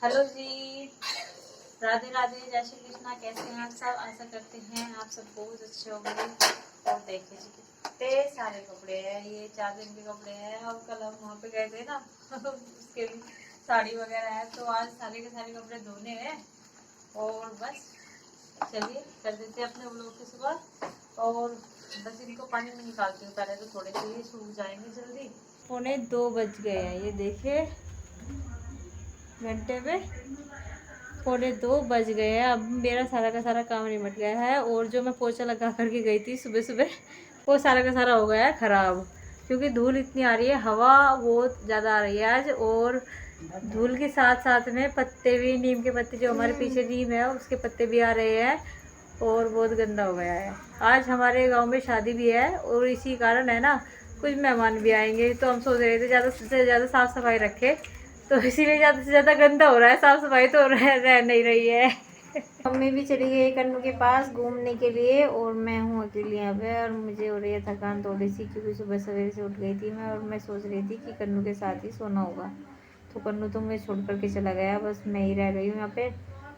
Hello जी, राधे राधे, जय श्री कृष्णा। कैसे हैं आप सब? आशा करते हैं आप सब बहुत अच्छे होंगे। और देखिए जी कितने सारे कपड़े हैं, ये 4 दिन के कपड़े हैं। और कल हम वहाँ पे गए थे ना उसके लिए साड़ी वगैरह है, तो आज सारे के सारे कपड़े धोने हैं। और बस चलिए कर देते हैं अपने व्लॉग की शुरुआत। और बस इनको पानी में निकालती हूँ पहले, तो थोड़े से ये सूख जाएंगे जल्दी। 1:45 बज गए हैं, ये देखिए घंटे में 1:45 बज गए हैं। अब मेरा सारा का सारा काम निपट गया है। और जो मैं पोछा लगा करके गई थी सुबह सुबह, वो सारा का सारा हो गया है ख़राब, क्योंकि धूल इतनी आ रही है, हवा बहुत ज़्यादा आ रही है आज। और धूल के साथ साथ में पत्ते भी, नीम के पत्ते, जो हमारे पीछे नीम है उसके पत्ते भी आ रहे हैं। और बहुत गंदा हो गया है। आज हमारे गांव में शादी भी है, और इसी कारण है ना, कुछ मेहमान भी आएंगे, तो हम सोच रहे थे ज़्यादा से ज़्यादा साफ़ सफाई रखें। तो इसीलिए ज़्यादा से ज़्यादा गंदा हो रहा है, साफ़ सफाई तो रह नहीं रही है। मम्मी भी चली गई कन्नू के पास घूमने के लिए, और मैं हूँ अकेली यहाँ पे। और मुझे हो रही है थकान थोड़ी सी, क्योंकि सुबह सवेरे से उठ गई थी मैं। और मैं सोच रही थी कि कन्नू के साथ ही सोना होगा, तो कन्नू तो मैं छोड़ करके चला गया, बस मैं ही रह गई हूँ यहाँ पे।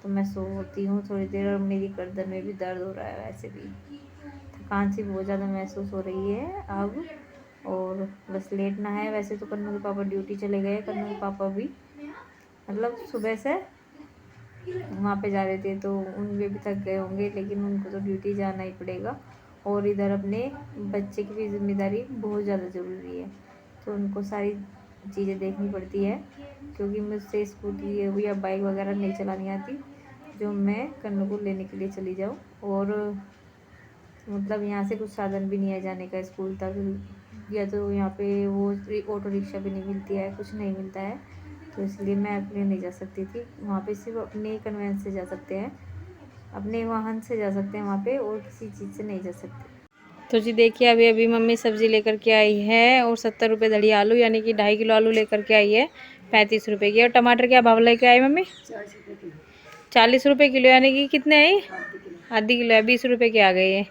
तो मैं सोती हूँ थोड़ी देर। और मेरी गर्दन में भी दर्द हो रहा है, वैसे भी थकान सी बहुत ज़्यादा महसूस हो रही है अब। और बस लेटना है। वैसे तो कन्नू के पापा ड्यूटी चले गए, कन्नू के पापा भी मतलब सुबह से वहाँ पे जा रहे थे, तो उनके भी थक गए होंगे, लेकिन उनको तो ड्यूटी जाना ही पड़ेगा। और इधर अपने बच्चे की भी जिम्मेदारी बहुत ज़्यादा ज़रूरी है, तो उनको सारी चीज़ें देखनी पड़ती है, क्योंकि मुझसे स्कूटी या बाइक वगैरह नहीं चलानी आती, जो मैं कन्नू को लेने के लिए चली जाऊँ। और मतलब यहाँ से कुछ साधन भी नहीं है जाने का स्कूल तक, या तो यहाँ पे वो ऑटो रिक्शा भी नहीं मिलती है, कुछ नहीं मिलता है। तो इसलिए मैं अकेले नहीं जा सकती थी वहाँ पे, सिर्फ अपने कन्वेंस से जा सकते हैं, अपने वाहन से जा सकते हैं वहाँ पे, और किसी चीज़ से नहीं जा सकते। तो जी देखिए, अभी अभी मम्मी सब्ज़ी लेकर के आई है, और 70 रुपये धड़ी आलू, यानी कि 2.5 किलो आलू लेकर के आई है 35 रुपये की। और टमाटर क्या भाव लेकर आई मम्मी? 40 रुपये किलो, यानी कि कितने हैं? आधी किलो है, 20 रुपये के आ गए ये।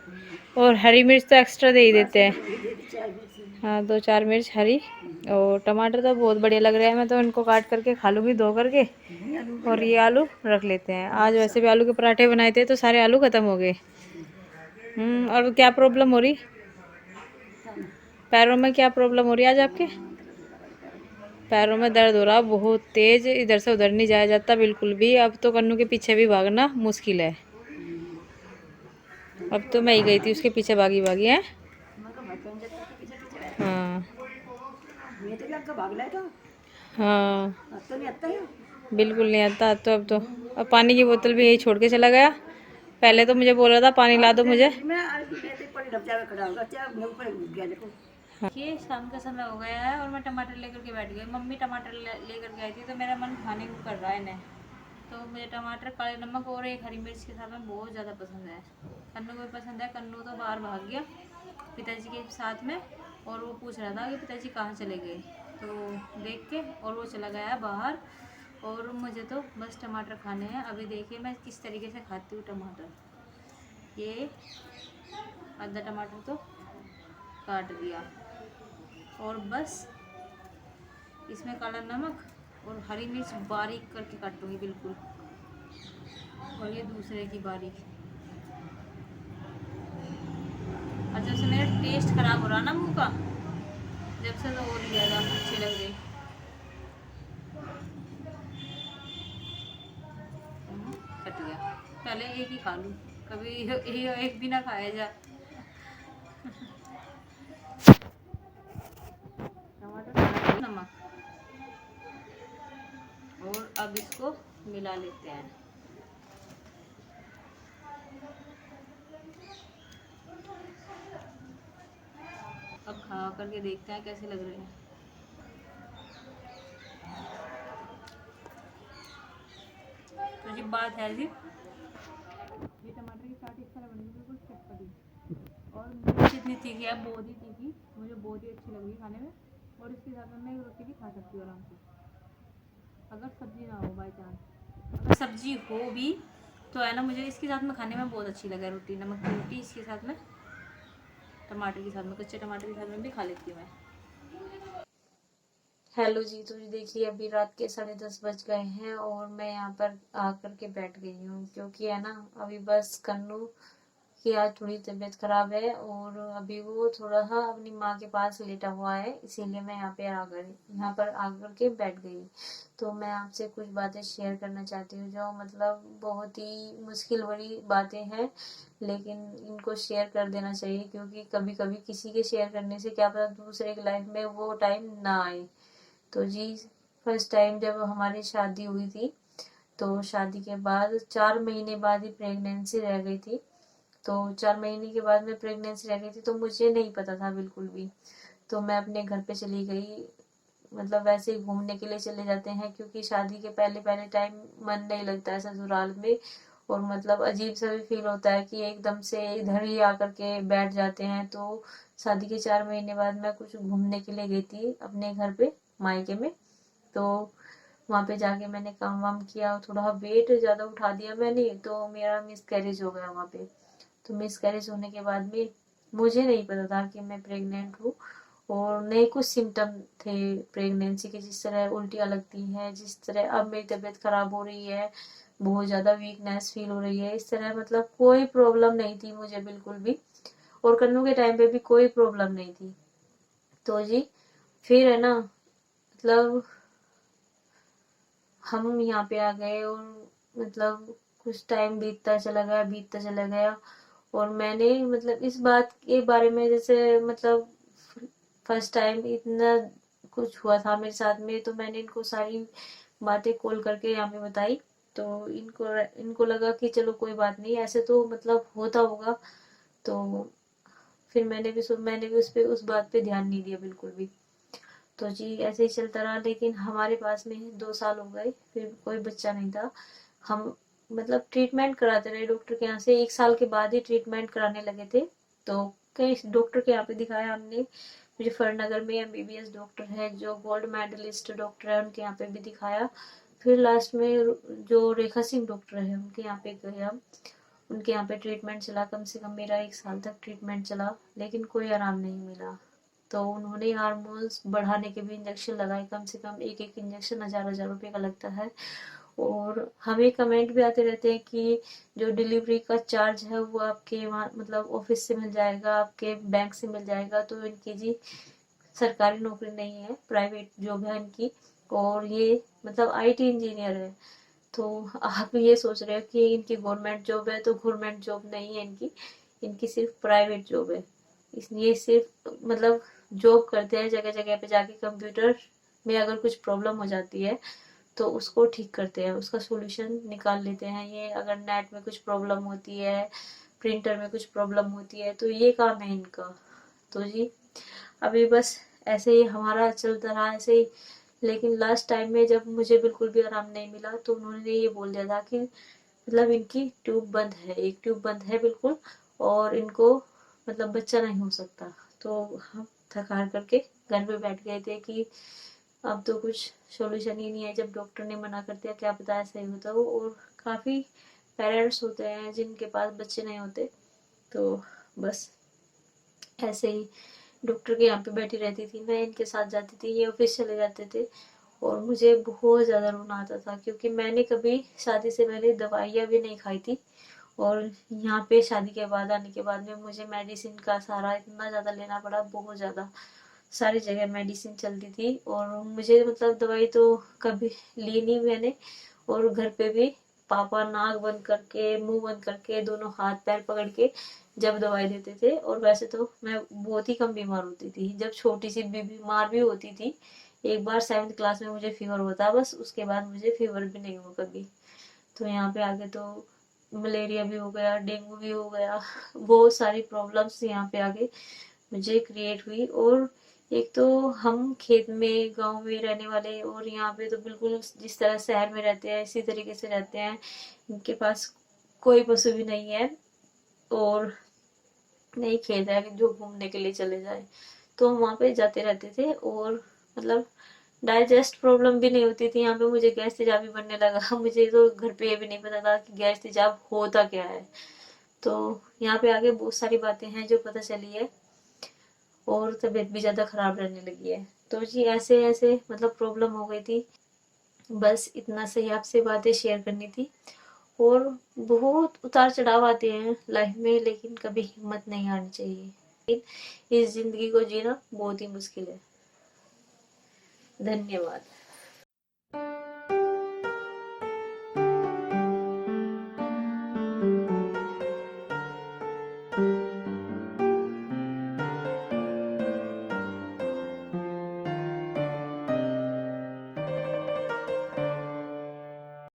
और हरी मिर्च तो एक्स्ट्रा दे ही देते हैं। हाँ, 2-4 मिर्च हरी। और टमाटर तो बहुत बढ़िया लग रहे हैं, मैं तो इनको काट करके खा लूँगी धो करके। और ये आलू रख लेते हैं। आज वैसे भी आलू के पराठे बनाए थे, तो सारे आलू ख़त्म हो गए। और क्या प्रॉब्लम हो रही? पैरों में क्या प्रॉब्लम हो रही है आज आपके? पैरों में दर्द हो रहा बहुत तेज़, इधर से उधर नहीं जाया जाता बिल्कुल भी। अब तो कन्नू के पीछे भी भागना मुश्किल है। अब तो मैं ही गई थी उसके पीछे, भागी भागी है। हाँ हाँ, बिल्कुल नहीं आता। तो अब पानी की बोतल भी यही छोड़ के चला गया। पहले तो मुझे बोल रहा था पानी ला दो मुझे। हाँ। ये शाम का समय हो गया है, और मैं टमाटर लेकर के बैठ गई। मम्मी टमाटर लेकर के आई थी, तो मेरा मन खाने को कर रहा है इन्हें। तो मुझे टमाटर, काले नमक और एक हरी मिर्च के साथ में बहुत ज़्यादा पसंद है। कन्नू को भी पसंद है। कन्नू तो बाहर भाग गया पिताजी के साथ में, और वो पूछ रहा था कि पिताजी कहाँ चले गए, तो देख के और वो चला गया है बाहर। और मुझे तो बस टमाटर खाने हैं। अभी देखिए मैं किस तरीके से खाती हूँ टमाटर। ये आधा टमाटर तो काट दिया, और बस इसमें काला नमक और हरी मिर्च बारीक करके काटूंगी बिल्कुल। और ये दूसरे की बारीक। और जब से मेरा टेस्ट खराब हो रहा ना मुंह का, जब से तो और ही ज़्यादा अच्छी लग रही। कट गया। पहले एक ही खा लूँ, कभी एक भी ना खाया जा। टमाटर, नमक, और अब इसको मिला लेते हैं। अब खा करके देखते हैं कैसे लग रहे हैं। तो जी बात है जी, ये टमाटर की चाट इस तरह बनेगी बिल्कुल चटपटी। और मिर्च इतनी तीखी है, बहुत ही तीखी, मुझे बहुत ही अच्छी लग रही है खाने में। और इसके साथ में मैं एक रोटी भी खा सकती हूँ आराम से, अगर सब्जी ना हो बाई चांस। अगर सब्जी हो भी तो है ना, मुझे इसके साथ में खाने में बहुत अच्छी लगे रोटी, नमक की रोटी इसके साथ में, टमाटर के साथ में, कच्चे टमाटर के साथ में भी खा लेती हूँ मैं। हेलो जी। तो जी देखिए, अभी रात के 10:30 बज गए हैं और मैं यहाँ पर आकर के बैठ गई हूँ, क्योंकि है ना, अभी बस कन्नू की आज थोड़ी तबीयत खराब है और अभी वो थोड़ा सा अपनी माँ के पास लेटा हुआ है, इसीलिए मैं यहाँ पर आकर के बैठ गई। तो मैं आपसे कुछ बातें शेयर करना चाहती हूँ, जो मतलब बहुत ही मुश्किल भरी बातें हैं, लेकिन इनको शेयर कर देना चाहिए, क्योंकि कभी कभी किसी के शेयर करने से क्या पता दूसरे की लाइफ में वो टाइम ना आए। तो जी, फर्स्ट टाइम जब हमारी शादी हुई थी, तो शादी के बाद 4 महीने बाद ही प्रेगनेंसी रह गई थी। तो 4 महीने के बाद में प्रेगनेंसी रह गई थी, तो मुझे नहीं पता था बिल्कुल भी। तो मैं अपने घर पे चली गई, मतलब वैसे ही घूमने के लिए चले जाते हैं, क्योंकि शादी के पहले पहले टाइम मन नहीं लगता है ससुराल में, और मतलब अजीब सा भी फील होता है कि एकदम से इधर ही आकर के बैठ जाते हैं। तो शादी के 4 महीने बाद मैं कुछ घूमने के लिए गई थी अपने घर पे, मायके में। तो वहां पे जाके मैंने काम वाम किया, थोड़ा वेट ज्यादा उठा दिया मैंने, तो मेरा मिस कैरेज हो गया वहां पे। तो मिस कैरेज होने के बाद में मुझे नहीं पता था कि मैं प्रेग्नेंट हूँ, और नए कुछ सिम्टम थे प्रेगनेंसी के, जिस तरह उल्टियाँ लगती हैं, जिस तरह अब मेरी तबीयत खराब हो रही है, बहुत ज्यादा वीकनेस फील हो रही है, इस तरह मतलब कोई प्रॉब्लम नहीं थी मुझे बिल्कुल भी, और कन्नू के टाइम पे भी कोई प्रॉब्लम नहीं थी। तो जी, फिर है ना, मतलब हम यहाँ पे आ गए, और मतलब कुछ टाइम बीतता चला गया, और मैंने मतलब इस बात के बारे में, जैसे मतलब फर्स्ट टाइम इतना कुछ हुआ था मेरे साथ में, तो मैंने इनको सारी बातें कॉल करके यहाँ पे बताई। तो इनको इनको लगा कि चलो कोई बात नहीं, ऐसे तो मतलब होता होगा। तो फिर मैंने भी उस बात पे ध्यान नहीं दिया बिल्कुल भी। तो जी, ऐसे ही चलता रहा, लेकिन हमारे पास में 2 साल हो गए, फिर कोई बच्चा नहीं था। हम मतलब ट्रीटमेंट कराते रहे डॉक्टर के यहाँ से, 1 साल के बाद ही ट्रीटमेंट कराने लगे थे। तो कई डॉक्टर के यहाँ पे दिखाया हमने, मुजफ्फरनगर में एमबीबीएस डॉक्टर है जो गोल्ड मेडलिस्ट डॉक्टर है, उनके यहाँ पे भी दिखाया। फिर लास्ट में जो रेखा सिंह डॉक्टर है उनके यहाँ पे गए हम, उनके यहाँ पे ट्रीटमेंट चला, कम से कम मेरा 1 साल तक ट्रीटमेंट चला, लेकिन कोई आराम नहीं मिला। तो उन्होंने हार्मोन्स बढ़ाने के भी इंजेक्शन लगाए, कम से कम एक एक इंजेक्शन 1000 रुपये का लगता है। और हमें कमेंट भी आते रहते हैं कि जो डिलीवरी का चार्ज है वो आपके वहाँ मतलब ऑफिस से मिल जाएगा, आपके बैंक से मिल जाएगा। तो इनकी जी सरकारी नौकरी नहीं है, प्राइवेट जॉब है इनकी, और ये मतलब आईटी इंजीनियर है। तो आप ये सोच रहे हो कि इनकी गवर्नमेंट जॉब है, तो गवर्नमेंट जॉब नहीं है इनकी, इनकी सिर्फ प्राइवेट जॉब है। इसलिए सिर्फ मतलब जॉब करते हैं, जगह जगह पे जाके कंप्यूटर में अगर कुछ प्रॉब्लम हो जाती है तो उसको ठीक करते हैं, उसका सॉल्यूशन निकाल लेते हैं। ये अगर नेट में कुछ प्रॉब्लम होती है, प्रिंटर में कुछ प्रॉब्लम होती है, तो ये काम है इनका। तो जी, अभी बस ऐसे ही हमारा चलता रहा ऐसे ही। लेकिन लास्ट टाइम में जब मुझे बिल्कुल भी आराम नहीं मिला, तो उन्होंने ये बोल दिया था कि मतलब इनकी ट्यूब बंद है, एक ट्यूब बंद है बिल्कुल, और इनको मतलब बच्चा नहीं हो सकता। तो हम थक हार करके घर पे बैठ गए थे कि अब तो कुछ सॉल्यूशन ही नहीं है, जब डॉक्टर ने मना कर दिया, क्या पता ऐसा ही होता हो। और काफ़ी पेरेंट्स होते हैं जिनके पास बच्चे नहीं होते, तो बस ऐसे ही डॉक्टर के यहाँ पे बैठी रहती थी, मैं इनके साथ जाती थी, ये ऑफिस चले जाते थे, और मुझे बहुत ज़्यादा रोना आता था, क्योंकि मैंने कभी शादी से पहले दवाइयाँ भी नहीं खाई थी, और यहाँ पे शादी के बाद आने के बाद में मुझे मेडिसिन का सहारा इतना ज़्यादा लेना पड़ा, बहुत ज़्यादा। सारी जगह मेडिसिन चलती थी, और मुझे मतलब दवाई तो कभी ली नहीं मैंने। और घर पे भी पापा नाक बंद करके, मुंह बंद करके, दोनों हाथ पैर पकड़ के जब दवाई देते थे। और वैसे तो मैं बहुत ही कम बीमार होती थी, जब छोटी सी भी बीमार भी होती थी, एक बार 7th क्लास में मुझे फीवर हुआ था बस, उसके बाद मुझे फीवर भी नहीं हुआ कभी। तो यहाँ पे आके तो मलेरिया भी हो गया, डेंगू भी हो गया, बहुत सारी प्रॉब्लम्स यहाँ पे आगे मुझे क्रिएट हुई। और एक तो हम खेत में गांव में रहने वाले, और यहाँ पे तो बिल्कुल जिस तरह शहर में रहते हैं इसी तरीके से रहते हैं, इनके पास कोई पशु भी नहीं है, और नहीं खेत है कि जो घूमने के लिए चले जाए। तो हम वहाँ पे जाते रहते थे, और मतलब डाइजेस्ट प्रॉब्लम भी नहीं होती थी। यहाँ पे मुझे गैस तेजाब भी बनने लगा मुझे तो घर पे ये भी नहीं पता था कि गैस तेजाब होता क्या है। तो यहाँ पे आगे बहुत सारी बातें हैं जो पता चली है, और तबीयत भी ज्यादा खराब रहने लगी है। तो जी ऐसे ऐसे मतलब प्रॉब्लम हो गई थी। बस इतना सही आपसे बातें शेयर करनी थी। और बहुत उतार चढ़ाव आते हैं लाइफ में, लेकिन कभी हिम्मत नहीं हारनी चाहिए। इस जिंदगी को जीना बहुत ही मुश्किल है। धन्यवाद।